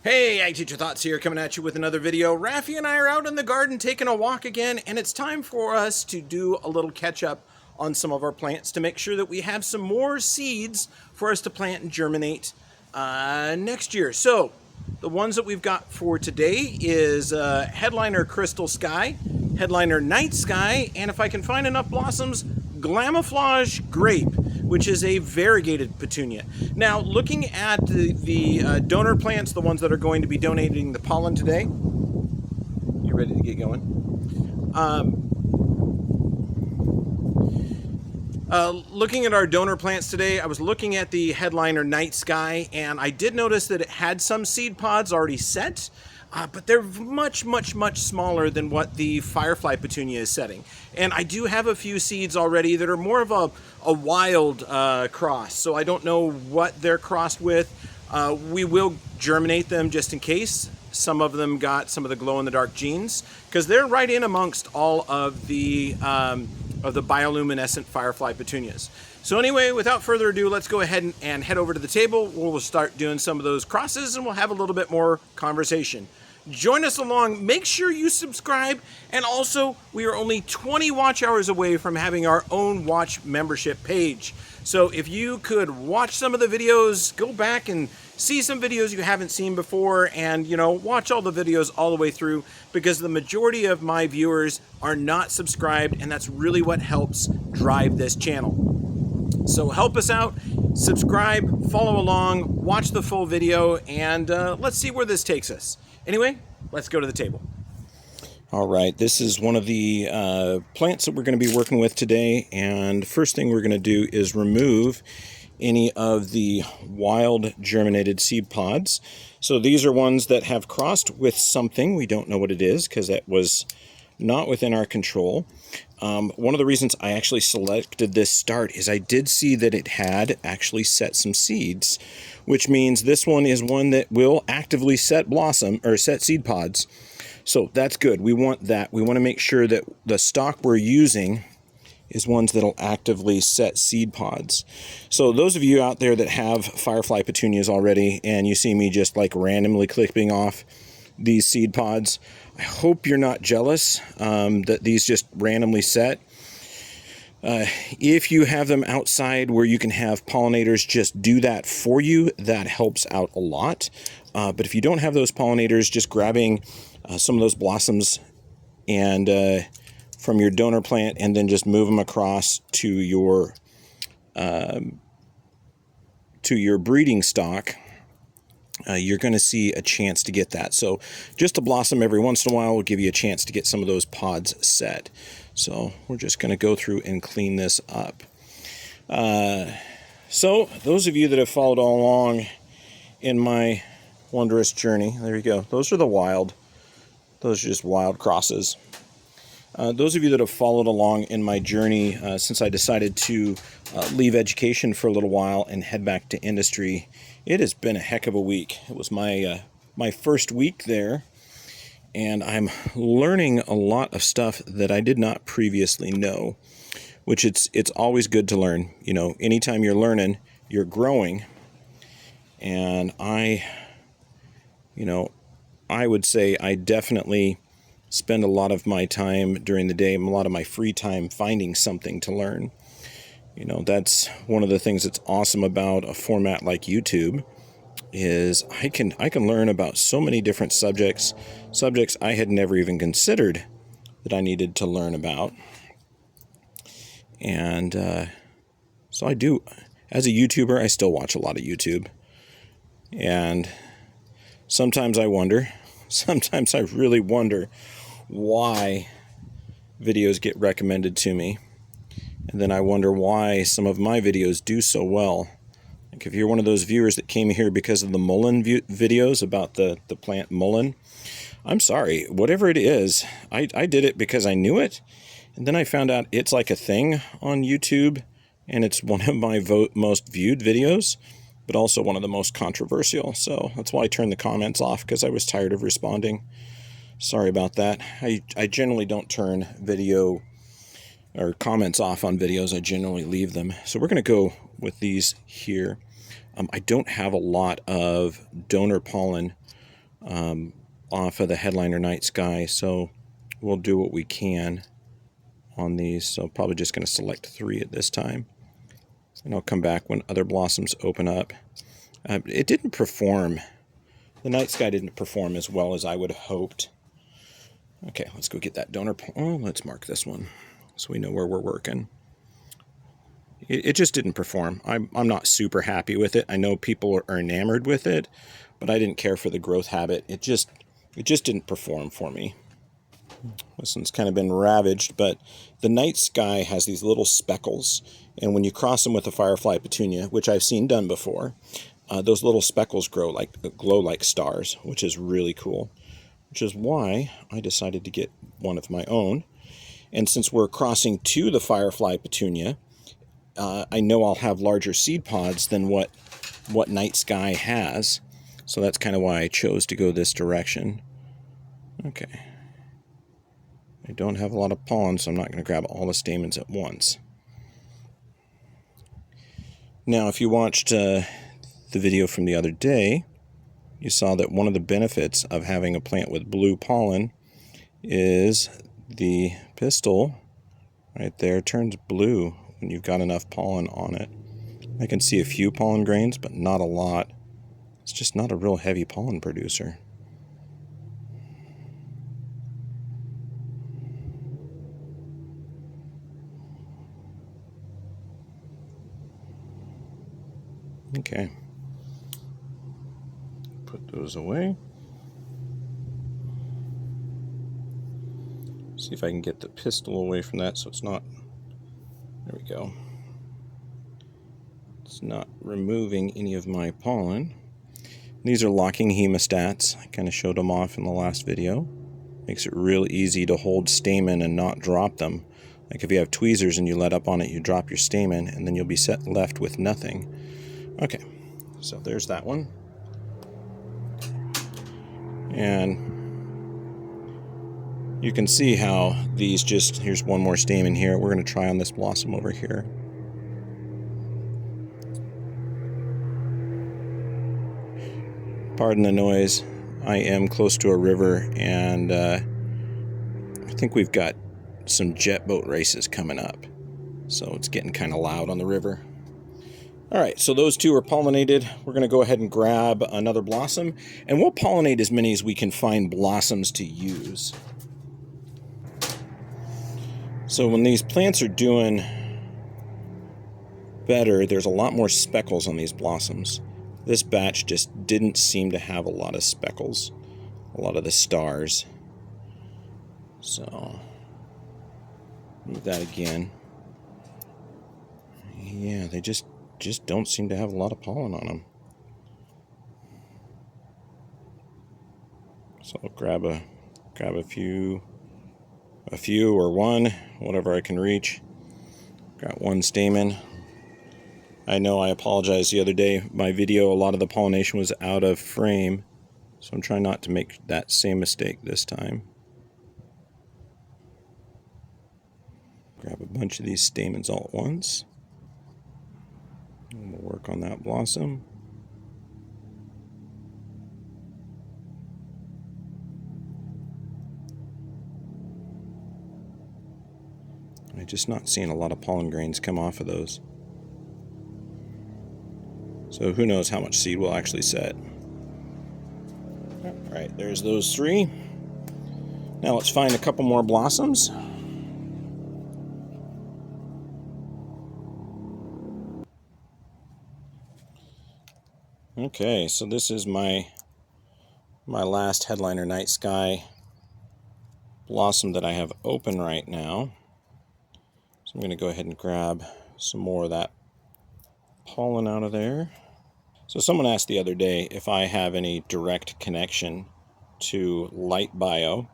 Hey, Ag Teacher Thoughts here, coming at you with another video. Raffy and I are out in the garden taking a walk again, and it's time for us to do a little catch up on some of our plants to make sure that we have some more seeds for us to plant and germinate next year. So, the ones that we've got for today is Headliner Crystal Sky, Headliner Night Sky, and if I can find enough blossoms, Glamoflage Grape, which is a variegated petunia. Now, looking at the donor plants, the ones that are going to be donating the pollen today, you ready to get going? Looking at our donor plants today, I was looking at the Headliner Night Sky, and I did notice that it had some seed pods already set, but they're much smaller than what the Firefly Petunia is setting. And I do have a few seeds already that are more of a wild cross, so I don't know what they're crossed with. We will germinate them just in case. Some of them got some of the glow-in-the-dark genes, because they're right in amongst all of the bioluminescent Firefly Petunias. So anyway, without further ado, let's go ahead and head over to the table. We'll start doing some of those crosses, and we'll have a little bit more conversation. Join us along. Make sure you subscribe. And also, we are only 20 watch hours away from having our own watch membership page. So if you could watch some of the videos, go back and see some videos you haven't seen before, and watch all the videos all the way through, because the majority of my viewers are not subscribed, and that's really what helps drive this channel. So help us out, subscribe, follow along, watch the full video, and let's see where this takes us. Anyway, let's go to the table. All right, this is one of the plants that we're going to be working with today, and the first thing we're going to do is remove any of the wild germinated seed pods. So these are ones that have crossed with something. We don't know what it is because that was not within our control. One of the reasons I actually selected this start is I did see that it had actually set some seeds, which means this one is one that will actively set blossom or set seed pods. So that's good. We want that. We want to make sure that the stock we're using is ones that'll actively set seed pods. So those of you out there that have Firefly Petunias already, and you see me just like randomly clipping off these seed pods, I hope you're not jealous that these just randomly set. If you have them outside where you can have pollinators just do that for you, that helps out a lot. But if you don't have those pollinators, just grabbing some of those blossoms and from your donor plant and then just move them across to your breeding stock, you're going to see a chance to get that. So just a blossom every once in a while will give you a chance to get some of those pods set. So we're just going to go through and clean this up. So those of you that have followed along in my wondrous journey, there you go. Those are those are just wild crosses. Those of you that have followed along in my journey since I decided to leave education for a little while and head back to industry, it has been a heck of a week. It was my first week there, and I'm learning a lot of stuff that I did not previously know, which it's always good to learn. Anytime you're learning, you're growing, and I would say I definitely spend a lot of my time during the day, a lot of my free time, finding something to learn. That's one of the things that's awesome about a format like YouTube, is I can learn about so many different subjects I had never even considered that I needed to learn about. And so I do. As a YouTuber, I still watch a lot of YouTube. And sometimes I really wonder why videos get recommended to me. And then I wonder why some of my videos do so well. Like if you're one of those viewers that came here because of the mullein videos about the plant mullein, I'm sorry. Whatever it is, I did it because I knew it. And then I found out it's like a thing on YouTube. And it's one of my most viewed videos, but also one of the most controversial. So that's why I turned the comments off, because I was tired of responding. Sorry about that. I generally don't turn video or comments off on videos. I generally leave them. So we're going to go with these here. I don't have a lot of donor pollen off of the headliner night sky, so we'll do what we can on these. So probably just going to select 3 at this time, and I'll come back when other blossoms open up. It didn't perform, the night sky didn't perform as well as I would have hoped. Okay, let's go get that donor. Oh, let's mark this one so we know where we're working. It just didn't perform. I'm not super happy with it. I know people are enamored with it, but I didn't care for the growth habit. It just didn't perform for me. This one's kind of been ravaged, but the night sky has these little speckles, and when you cross them with a Firefly Petunia, which I've seen done before, those little speckles glow like stars, which is really cool. Which is why I decided to get one of my own. And since we're crossing to the Firefly Petunia, I know I'll have larger seed pods than what night sky has. So that's kind of why I chose to go this direction. Okay. I don't have a lot of pollen, so I'm not going to grab all the stamens at once. Now, if you watched the video from the other day, you saw that one of the benefits of having a plant with blue pollen is the pistil right there turns blue when you've got enough pollen on it. I can see a few pollen grains, but not a lot. It's just not a real heavy pollen producer. Okay. Put those away. See if I can get the pistil away from that so it's not, there we go. It's not removing any of my pollen. These are locking hemostats. I kind of showed them off in the last video. Makes it real easy to hold stamen and not drop them. Like if you have tweezers and you let up on it, you drop your stamen and then you'll be left with nothing. Okay, so there's that one. And you can see how these here's one more stamen here. We're going to try on this blossom over here. Pardon the noise. I am close to a river, and I think we've got some jet boat races coming up. So it's getting kind of loud on the river. Alright, so those 2 are pollinated. We're going to go ahead and grab another blossom, and we'll pollinate as many as we can find blossoms to use. So when these plants are doing better, there's a lot more speckles on these blossoms. This batch just didn't seem to have a lot of speckles, a lot of the stars. So, move that again. Yeah, they just don't seem to have a lot of pollen on them. So I'll grab a few or one, whatever I can reach. Got one stamen. I know I apologize the other day. My video, a lot of the pollination was out of frame, so I'm trying not to make that same mistake this time. Grab a bunch of these stamens all at once. And we'll work on that blossom. I'm just not seeing a lot of pollen grains come off of those. So who knows how much seed will actually set. Alright, there's those 3. Now let's find a couple more blossoms. Okay, so this is my last headliner night sky blossom that I have open right now. So I'm going to go ahead and grab some more of that pollen out of there. So someone asked the other day if I have any direct connection to Light Bio,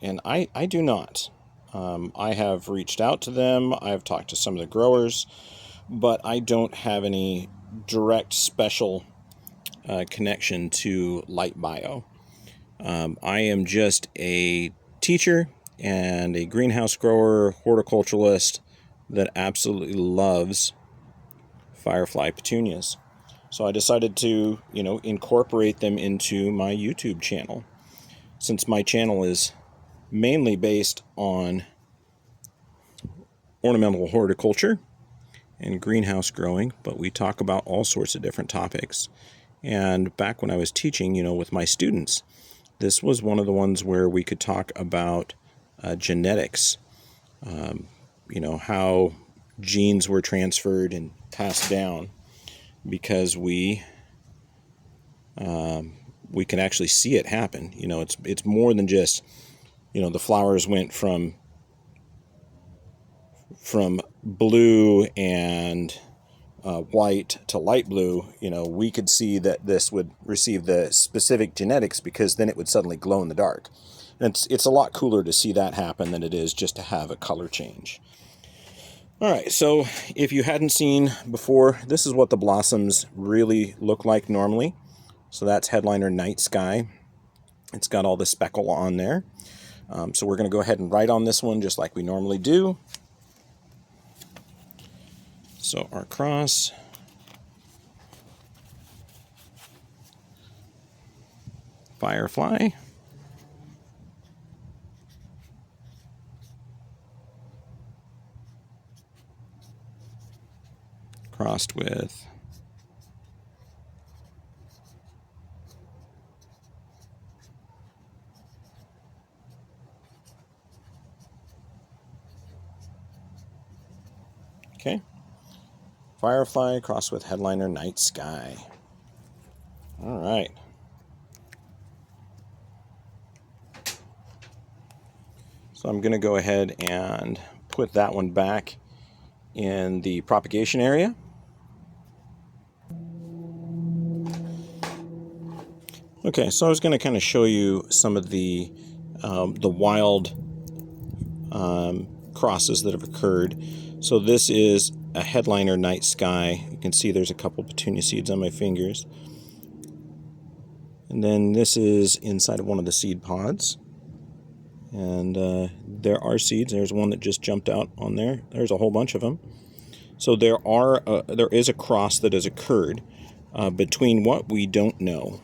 and I do not. I have reached out to them, I've talked to some of the growers, but I don't have any direct special connection to Light Bio. I am just a teacher and a greenhouse grower, horticulturalist that absolutely loves Firefly Petunias. So I decided to, incorporate them into my YouTube channel. Since my channel is mainly based on ornamental horticulture and greenhouse growing, but we talk about all sorts of different topics. And back when I was teaching, with my students, this was one of the ones where we could talk about genetics, how genes were transferred and passed down, because we can actually see it happen. It's more than just, the flowers went from blue and white to light blue. We could see that this would receive the specific genetics, because then it would suddenly glow in the dark. And it's a lot cooler to see that happen than it is just to have a color change. All right, so if you hadn't seen before, this is what the blossoms really look like normally. So that's Headliner Night Sky. It's got all the speckle on there. So we're going to go ahead and write on this one just like we normally do. So our cross, Firefly, crossed with Firefly crossed with Headliner Night Sky. All right. So I'm going to go ahead and put that one back in the propagation area. Okay, so I was going to kind of show you some of the wild crosses that have occurred. So this is a Headliner Night Sky. You can see there's a couple petunia seeds on my fingers. And then this is inside of one of the seed pods. And there are seeds. There's one that just jumped out on there. There's a whole bunch of them. So there is a cross that has occurred between what we don't know.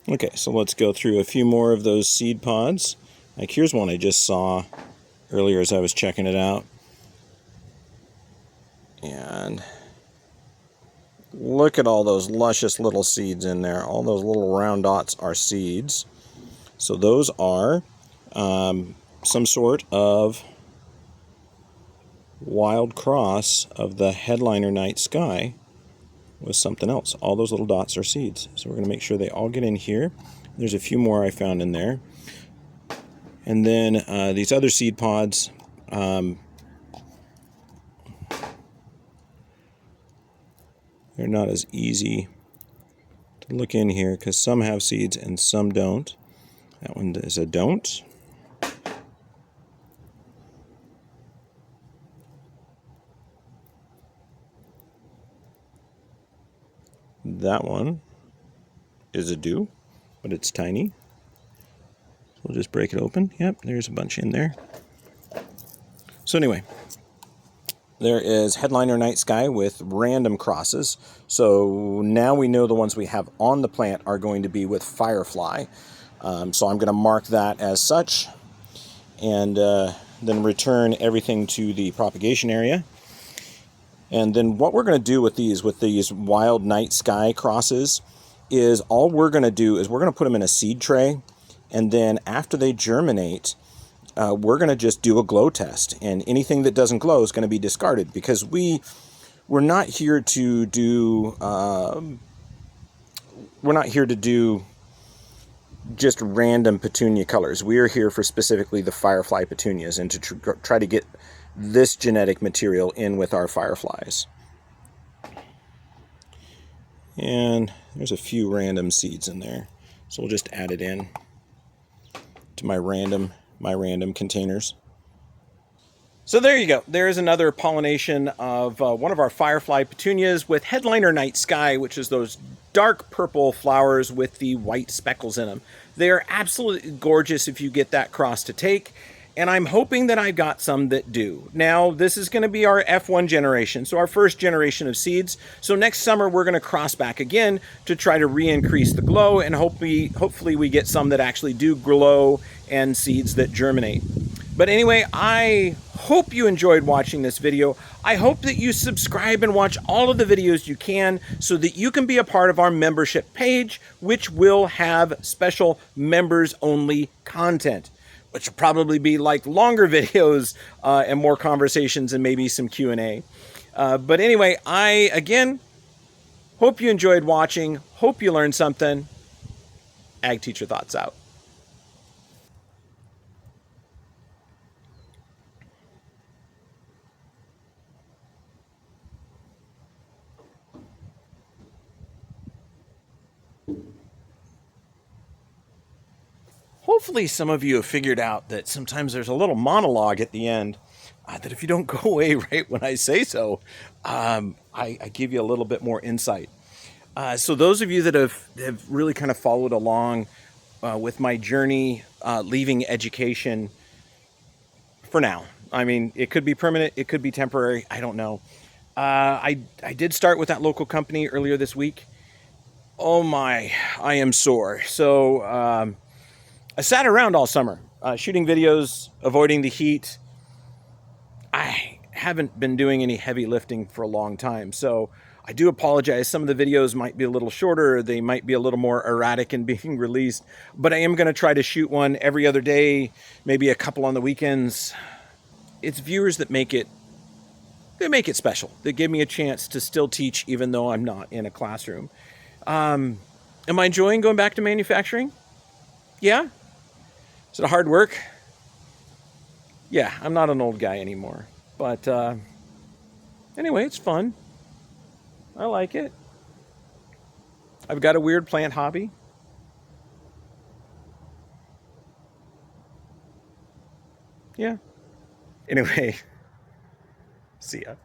Okay, so let's go through a few more of those seed pods. Like here's one I just saw earlier as I was checking it out. And look at all those luscious little seeds in there. All those little round dots are seeds. So those are some sort of wild cross of the Headliner Night Sky with something else. All those little dots are seeds. So we're going to make sure they all get in here. There's a few more I found in there. And then these other seed pods, they're not as easy to look in here because some have seeds and some don't. That one is a don't. That one is a do, but it's tiny. We'll just break it open. Yep, there's a bunch in there. So anyway, there is Headliner Night Sky with random crosses. So now we know the ones we have on the plant are going to be with Firefly. So I'm going to mark that as such, and then return everything to the propagation area. And then what we're going to do with these wild night sky crosses is all we're going to do is we're going to put them in a seed tray. And then after they germinate, we're going to just do a glow test. And anything that doesn't glow is going to be discarded, because we're not here to do just random petunia colors. We are here for specifically the Firefly Petunias and to try to get this genetic material in with our fireflies. And there's a few random seeds in there, so we'll just add it in to my random containers. So there you go. There is another pollination of one of our Firefly Petunias with Headliner Night Sky, which is those dark purple flowers with the white speckles in them. They are absolutely gorgeous if you get that cross to take. and I'm hoping that I've got some that do. Now, this is going to be our F1 generation, so our first generation of seeds. So next summer, we're going to cross back again to try to re-increase the glow, and hopefully we get some that actually do glow and seeds that germinate. But anyway, I hope you enjoyed watching this video. I hope that you subscribe and watch all of the videos you can so that you can be a part of our membership page, which will have special members-only content, which will probably be like longer videos and more conversations and maybe some Q&A. But anyway, I, again, hope you enjoyed watching. Hope you learned something. Ag Teacher Thoughts out. Hopefully some of you have figured out that sometimes there's a little monologue at the end that if you don't go away right when I say so, I give you a little bit more insight. So those of you that have really kind of followed along with my journey leaving education for now. I mean, it could be permanent, it could be temporary, I don't know. I did start with that local company earlier this week. Oh my, I am sore. So I sat around all summer, shooting videos, avoiding the heat. I haven't been doing any heavy lifting for a long time, so I do apologize. Some of the videos might be a little shorter, they might be a little more erratic in being released, but I am going to try to shoot one every other day, maybe a couple on the weekends. It's viewers that make it special. They give me a chance to still teach even though I'm not in a classroom. Am I enjoying going back to manufacturing? Yeah? Is it hard work? Yeah, I'm not an old guy anymore. But anyway, it's fun. I like it. I've got a weird plant hobby. Yeah. Anyway, see ya.